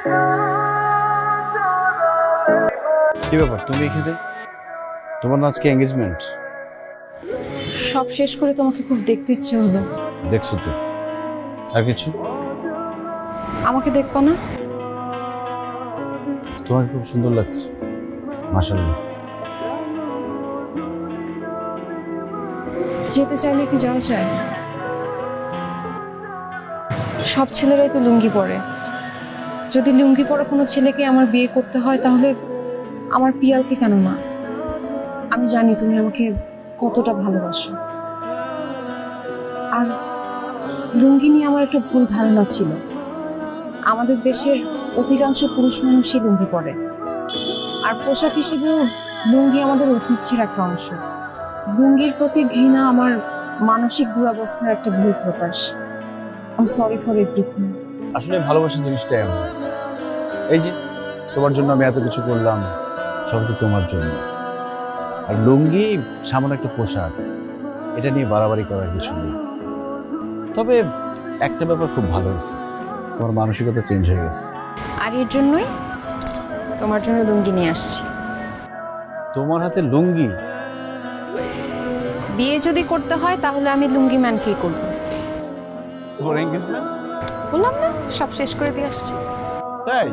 কি ব্যাপার তুমি এখানে? তোমার না আজকে এঙ্গেজমেন্ট? সব শেষ করে তোমাকে খুব দেখতে ইচ্ছে হলো। দেখছো তো, আর কিছু? আমাকে দেখবা না? তোমাকে খুব সুন্দর লাগছে, মাশাআল্লাহ। যেতে চাইলে কি যাওয়া যায়? সব ছেলেরাই তো লুঙ্গি পরে। যদি লুঙ্গি পরা কোনো ছেলেকে আমার বিয়ে করতে হয় তাহলে আমার পিয়ালকে কেন না? আমি জানি তুমি আমাকে কতটা ভালোবাসো। আর লুঙ্গি নিয়ে আমার একটা ভুল ধারণা ছিল। আমাদের দেশের অধিকাংশ পুরুষ মানুষই লুঙ্গি পরে, আর পোশাক হিসেবেও লুঙ্গি আমাদের ঐতিহ্যের একটা অংশ। লুঙ্গির প্রতি ঘৃণা আমার মানসিক দুরবস্থার একটা ভুল প্রকাশ। I am sorry for everything. আসলে ভালোবাসার জিনিসটাই এমন। এই যে তোমার জন্য আমি এত কিছু করলাম, সব তো তোমার জন্য। আর লুঙ্গি সামান্য একটা পোশাক, এটা নিয়ে বাড়াবাড়ি করার কিছু নেই। তবে একটা ব্যাপার খুব ভালো হয়েছে, তোমার মানসিকতা চেঞ্জ হয়ে গেছে। আর এর জন্যই তোমার জন্য লুঙ্গি নিয়ে আসছি। তোমার হাতে লুঙ্গি? বিয়ে যদি করতে হয় তাহলে আমি লুঙ্গি ম্যানকেই করব। তোমার এঙ্গেজমেন্ট? বললাম না, সব শেষ করে দিয়ে আসছি। তাই?